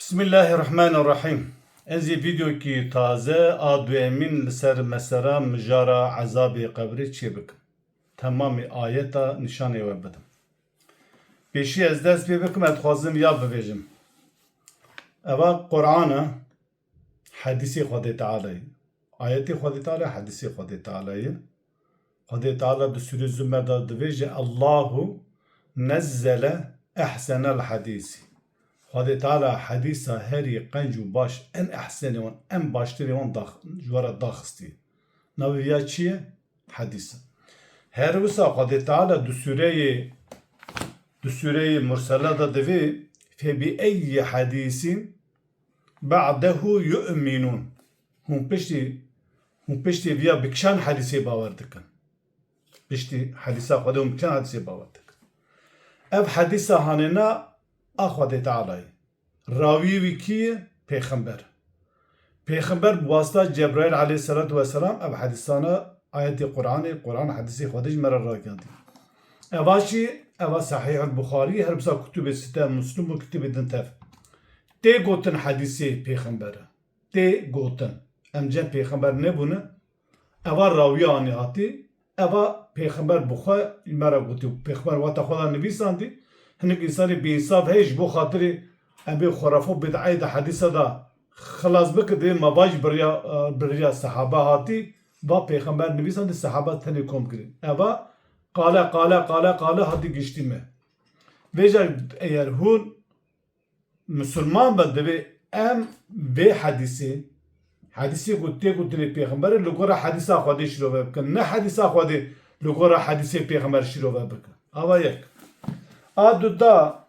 Bismillahirrahmanirrahim. Ez ê vîdyoyekî taze a duyemîn li ser mesela mijara ezabê qebrê çê bikim. Temamê ayeta nîşanê we bidim. Pêşî ez dest pê bikim, ez dixwazim ya bibêjim. Eva Qur'an e, hedîsê Xwedê Teala'yê. Ayetê Xwedê Teala, hedîsê Xwedê Teala'yê. Xwedê Teala bi Sûre Zümer da dibêje Allahu nezzele ehsenel hadîsî. Xwedê Teala hedîsa herî qenc û baş en ehsenê wan, en baştirê wan ji we re daxistiye. Navê ya çi ye? Hedîs e. Her wisa Xwedê Teala di Sûreyê Murselat da divê فَبِأَيِّ حَدîسٍ بَعْدَهُ يُؤْمِنُونَ. Hûn piştî vêya bi kîjan hedîsê bawer dikin? Piştî hedîsa Xwedê hûn bi kîjan hedîsê bawer dikin? Ev hedîsa hanêna a Xwedê Teala'yê. Rawî wî kî ye? Pêxember. Pêxember bi wasita Cebraîl aleyhisselatu vesselam ev hedîsana ayetê Qur'anê, Qur'an hedîsê Xwedê ji me re ragihandiye. Eva jî eva Sahîhul Buxarî her bisa kutûbê site Müslüm û kitêbê din tev. Tê gotin hedîsê pêxember e. Tê gotin. Em cem pêxember nebûne. Eva rawîya anî hatî. Eva pêxember bi xwe me re gotî. Pêxember wata xwe da nivîsandî. Hinek însanê bêînsaf heye ji bo xatirê em bê xurafo bid'ayê de hedîsa da xilas bike divê mava jî biriya sehaba hatî va pêxember nivîsandî sehaba tenê kom kirin. Eva qale hatî giştî me. Vêja eğer hûn Müslüman be divê em vê hedîsê ku tê gotinê pêxemberê li gora hedîsa Xwedê şîrove bikin. Ne hedîsa Xwedê li gora hedîsê pêxember şîrove bikin. Ava yek. A du da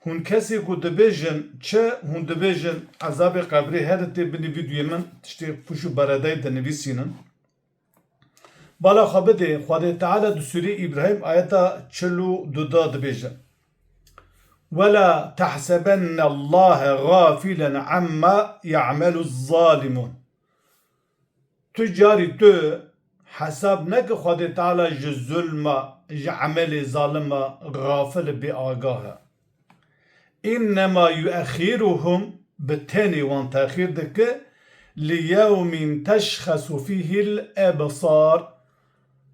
hûn kesê ku dibêjin çi hûn dibêjin ezabê qebrê her tê binivî duyê min tiştê pûş û beredayî dinivîsînin. Bala xwe bidê Xwedê Teala di Sûrê İbrahîm ayeta 42 da dibêje. وَلَا تَحْسَبَنَّ اللّٰهَ غَافِلًا عَمَّا يَعْمَلُ الظَّالِمُونَ. Tu carî tu hesab neke Xwedê Teala ji zulma, ji emelê zalima gafil bê agah e. İnnemâ yuekhîruhum bi tenê wan texîr dike li yewmin teşxesu fîhil ebsar.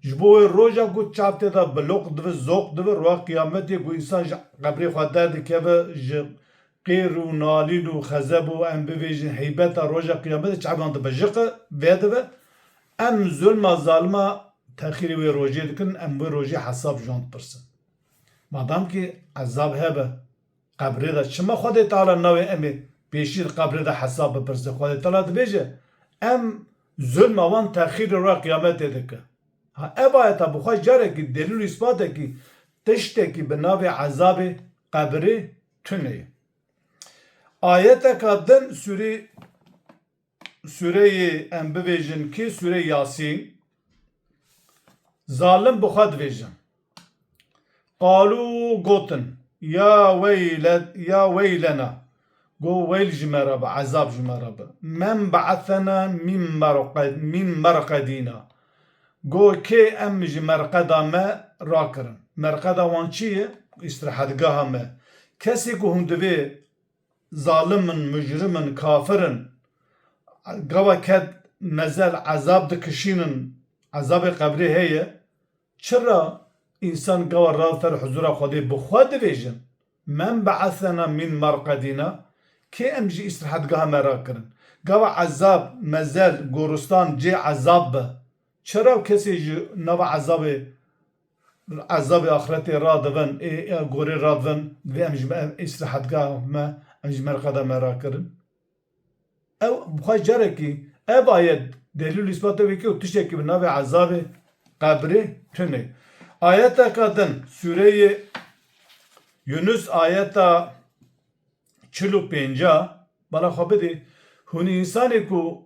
Ji bo wê roja ku çavtê da bilok dibe, zok dibe, roya qîyametê ku însan ji qebrê xwe derdikeve ji qêr û nalîn û xezeb û em bibêjin heybeta roja qîyametê çavan dibejiqe vê dibe. Em zulma zalima texîrê wê rojê dikin, em wê rojê hesab ji wan dipirsin. Madam ki ezab hebe qebrê de çima Xwedê Teala navê em ê pêşî qebrê de hesab bipirse. Xwedê Teala dibêje em zulma wan texîrê roya qîyametê dike. Ev ayeta bi xwe carekî delîl û îsbatekî tiştekî bi navê ezabê qebrê tune. Ayeteka din Sûreyê em bibêjin ki Sûre Yasîn zalim bi xwe dibêjin. Qalû gotin ya weylena go weyl ji me re be, ezab ji me re be. Men be'ethena min merqedîna. Go kê em ji merqeda me rakirin. Merqeda wan çi ye? İstirahetgeha me. Kesê ku hûn divê zalimin, mücrimin, kafirin gava ket mezel ezab dikişînin ezabê qebrê heye. Çira însan gava rafer huzura Xwedê bi xwe dibêjin men be'ethena min merqedîna kê em jî îstirahetgeha me rakirin. Gava ezab, mezel, goristan cê ezab be. Çira kesê ji nava ezabê axiretê radivin, gorê radivin vê em ji îstirahetgeha me, em ji merqeda me rakirin. Ev bi xwe carekî ev ayet delîl û îsbata wê û tiştekî bi navê ezabê qebrê tune. Ayeteka din Sûreyê Yunus ayeta 45 bala xwe bidê hûn însanê ku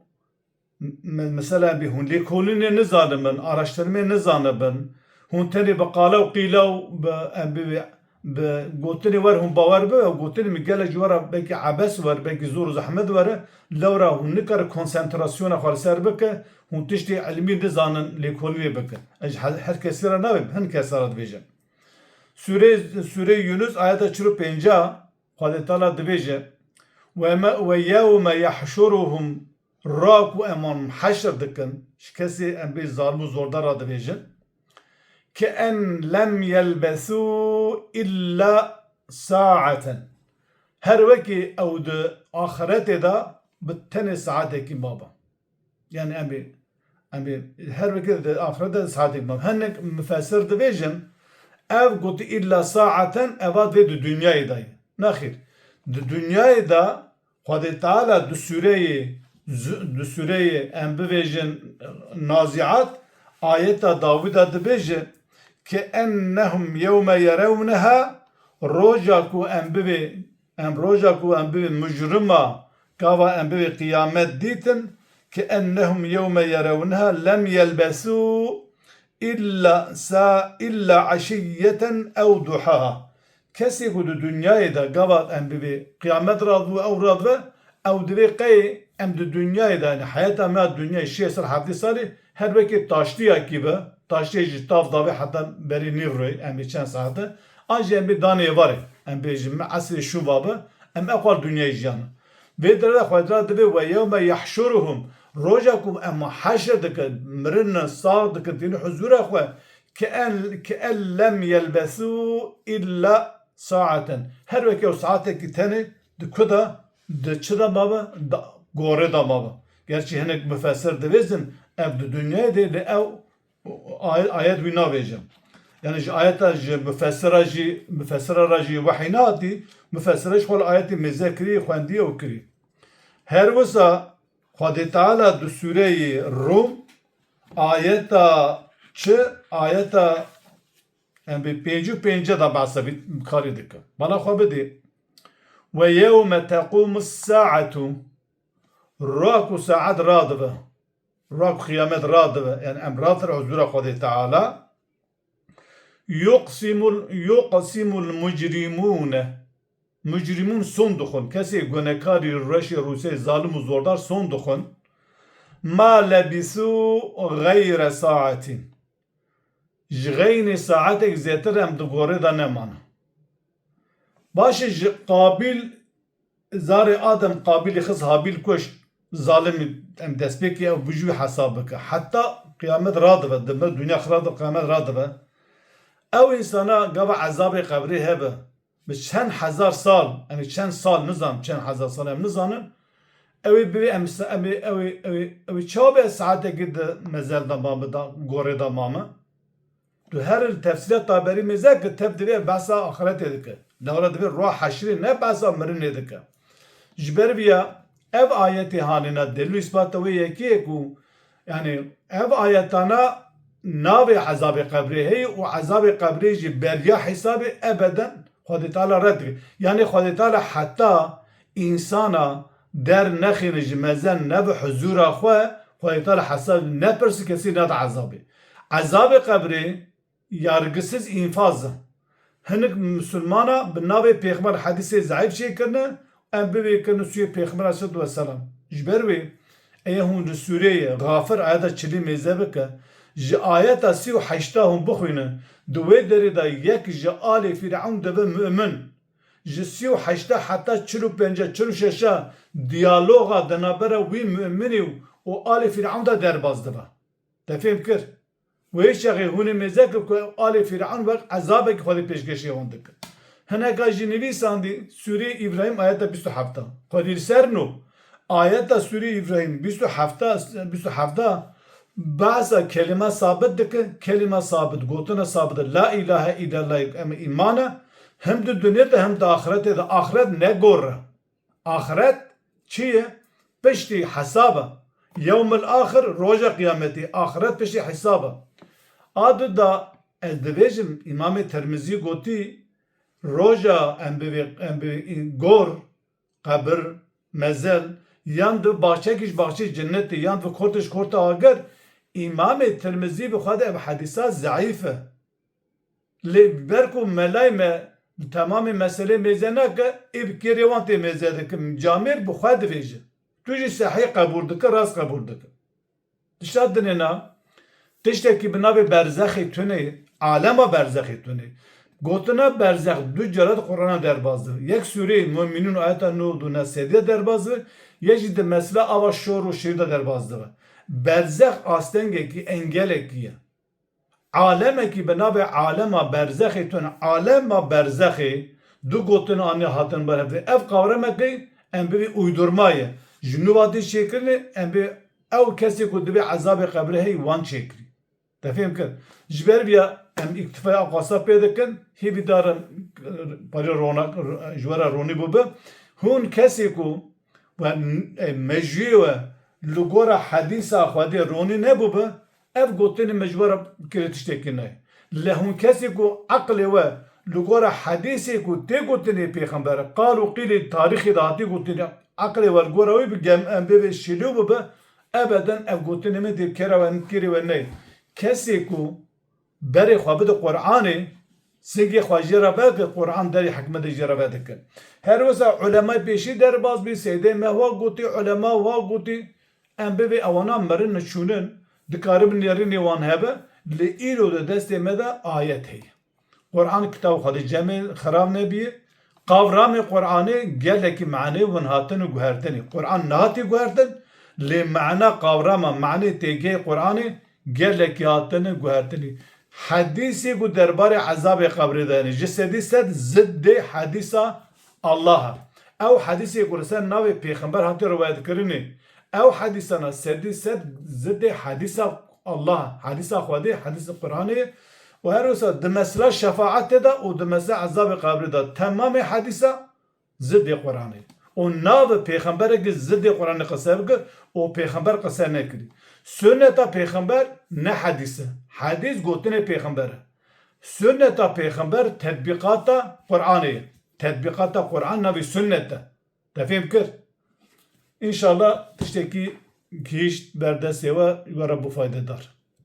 mesela bir hûn lêkolînê nizanibin, araştirmê nizanibin, hûn tenê bi qala û qîla û bi gotinê wer hûn bawer bibe û gotinê min gelek ji we belkî ebes were, belkî zor û zehmet were, lewra hûn nikare konsentrasyona xwe li ser bike, hûn tiştê ilmî nizanin lêkolînê bikin. Ez her kesî re navê hin kesa re dibêjim. Sûre Yunus ayeta 45 Xwedê Teala dibêje ويوم يحشرهم راكو امان حشر دكن كسي ام بي ظالم زوردار دبيجن كأن لم يلبثوا إلا ساعة her veki او de ahirete da bitene saateki baba yani emi her veki de ahirete saateki baba hennek müfessir dibêjin ev gotu illa saaten evad ve dünyayı da nakhir dünyayı da Xwedê Teala du sûreyê em bibêjin Naziat ayeta Davîda dibêje ki ennehum yewme yerewneha roja ku em bibê mujrima gava em bibê kıyamet dîtin ki ennehum yewme yerewneha lem yelbesû illa aşiyyeten ev duhaha kesê ku di dünyayê da gava em bibê kıyamet radve ew radve ew divê qeyê em di dünyayê da yani hayata me dünyayê şiyê ser heftê salê her vekî taştiyekî be taştiyê jî tav davê heta berî nîvrê em ê çend saate an jî em bê danê varê em bêjin me esrê şûva be em eqwar dünyayê jiyan vê derê Xwedê Teala dibe ve yewme yahşuruhum roja ku em heşr dikin mirin sağ dikin tînî huzûra xwe ki en lem yelbesû illa saaten her vekî ew saatekî tenê di ku da di çi da mabe gorê da mabe gerçi hinek müfessir dibêjin ev di dünyayê de li ew ayet wî navêjin yani ji ayeta ji müfessira ra jî wehî nehatî müfessira ji xwe li ayetê mêze kirî xwendiye û kirî her wisa Xwedê Teala di sûreyê Rum ayeta çi ayeta em bi pêncî û pênce da behsa karî dikin bala xwe bidê ve yewme tequmu s-saatu raku saat radibe raku kıyamet radibe yani em ratir huzura Xwedê Teala yuqsimul mücrimun son dixun kesê gunekarî reşê Rûsê zalim û zordar son dixun ma lebisû gayre saatin ji xeynê saatek zêtir em di gorê da nemane başê ji Qabil zarê Adem Qabilê xist Habil koş zalim em destpêkê ew bijû hesab bike heta kıyamet radibe dibe dünya xirab kıyamet radibe ew insana gava ezabê qebrê hebe bi çend hezar sal yani çend sal nizam çend hezar sal em nizanin ew bibê ew çabe saatekî di mezel da mame da gorê da mame tu her tefsîret taberî mêze ki tep divê behsa axiretê dike lewra divê roha heşrê ne behsa mirinê dike ji ber vîya ev ayetê hanîne delîl û îsbata wê yekî ye ku yani ev ayetana navê hezabê qebrê heye û hezabê qebrê jî beriya hesabê ebeden Xwedê Teala red dike yani Xwedê Teala heta insana der nexîne ji mezen ne bi huzûra xwe Xwedê Teala hesab nepirsî kesî neda ezabê ezabê qebrê yargısız infaz hinek Müslümana bi navê pêxmer hedîsê zayıf çêkirine em bibê kirine sûyê pêxmer aleyhissalatu vesselam ji ber wê eya hûn li sûreyê Gafir ayeta çilî mêze bike ji ayeta sî û heşta hûn bixwînin di wê derê de yek ji alê Fîr'ewn dibe mümin ji sî û heşta heta çil û pênce çil û şeşa diyaloga di navbera wî müminê û alê Fîr'ewn de derbas dibe te fêm kir wê şexê hûnê mêze kir ku alê Fîr'ewn wek ezabekî Xwedê pêşkêşî wan dikir hineka jî nivîsandî sûreyê İbrahîm ayeta 27 Xwedî li ser nû ayeta sûreyê İbrahîm 27 bazı kelime sabit dike kelime sabit gotina sabit la ilahe illallah em imana hem de dünyada hem de ahirette de ahiret ne gor ahiret çiye peşti hesaba yevmil ahir roja kıyameti ahiret peşti hesaba adı da ezdevecim İmam-ı Tirmizi goti roja embe gor kabir mezel yandı bahçekiş bahçe cenneti yandı kortiş korta agar İmam-ı Tirmizi bi xwedê ev hedîsa zayıfe lê berku melayme tamamê meselê mêze nake êv kêrê wan tê mêze dikim camêr bi xwe dibêje tu jî sehî qebûl dike rast qebûl dike tişta dinê na tiştekî bi navê berzexê tunê alema berzexê tunê Gotina berzak du carat Kur'an'a derbazdı. Yek sure-i Müminun ayeta ne olduğuna sediye derbazdı. Yecide mesela ava şoru şiirde derbazdı. Berzak aslengeki engeleki. Alemeki benabe alema berzakhi tun alema berzakhi du gotina anne hatın barabde. Ev kavramaki en bir uydurmayı. Jnuvati şekli en bir ev kesi kudibi azab-ı kabrihi van şekli. Tefhem kır. Jber biya em iktifaya aqasa pedekin hi bidarın para ronak jwara roni bube hun kesi ku ve mecwi ve lugora hadisa xwadi roni ne bube ev gotini mecwara kiretiştekine lehun kesi ku akli ve lugora hadisi ku te gotini peygamber qalu qili tarihi dati gotini akli ve lugora ve gem embe şilu bube ebeden ev gotini me dir kera ve kiri ve ne kesi ku beri xwabid Kur'an'ı sigi xwajira belki Kur'an deri hikmeti jira dikin. Her vesa ulema peşi derbaz bir seyde mehva guti ulema va guti em bebe avana merin nşunun dikarib nerini van hebe li ilo de destemede ayet hey. Kur'an kitabı xadi cemil xarab nebi kavramı Kur'an'ı geleki mani ve hatını guherteni. Kur'an nahati guherten li ma'na kavrama mani tege Kur'an'ı geleki hatını guherteni. Hadisi ku derbari azab-ı kabridani. Cesedi sed ziddi hadisa Allah'a. Ev hadisi ku sen navi peygamber hatı rivayet kırını. Ev hadisana sedi sed ziddi hadisa Allah'a. Hadisa khwadi, hadisi Kur'an'ı. Ve her olsa demesla şefaat da o demesla azab-ı kabrida. Tamamı hadisa ziddi Kur'an'ı. O navi peygamber ki ziddi Kur'an'ı kısar ki o peygamber kısar ne kiri. Sünneta peygamber ne hadisi. Hadis gotine peygamber. Sünneta peygamber tetbikata Kur'an'ı. Tetbikata Kur'an nabi sünnette. Tefhem kır. İnşallah tişteki kiş berde seva ve Rabbu faydadar.